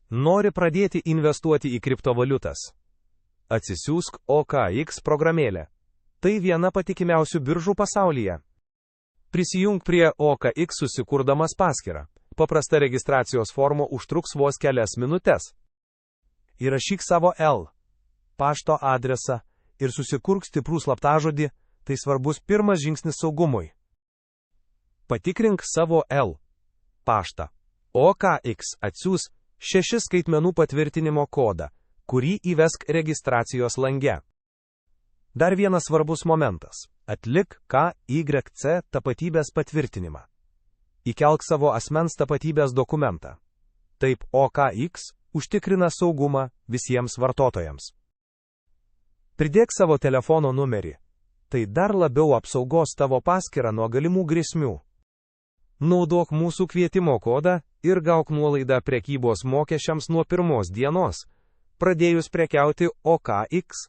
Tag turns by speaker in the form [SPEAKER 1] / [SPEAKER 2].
[SPEAKER 1] Nori pradėti investuoti į kriptovaliutas? Atsisiųsk OKX programėlę. Tai viena patikimiausių biržų pasaulyje. Prisijung prie OKX susikurdamas paskyrą. Paprasta registracijos forma užtruks vos kelias minutes. Įrašyk savo pašto adresą ir susikurk stiprų slaptažodį, tai svarbus pirmas žingsnis saugumui. Patikrink savo paštą. OKX atsiųs 6 skaitmenų patvirtinimo kodą, kurį įvesk registracijos lange. Dar vienas svarbus momentas. Atlik KYC tapatybės patvirtinimą. Įkelk savo asmens tapatybės dokumentą. Taip OKX užtikrina saugumą visiems vartotojams. Pridėk savo telefono numerį. Tai dar labiau apsaugos tavo paskyrą nuo galimų grėsmių. Naudok mūsų kvietimo kodą ir gauk nuolaidą prekybos mokesčiams nuo pirmos dienos, pradėjus prekiauti OKX.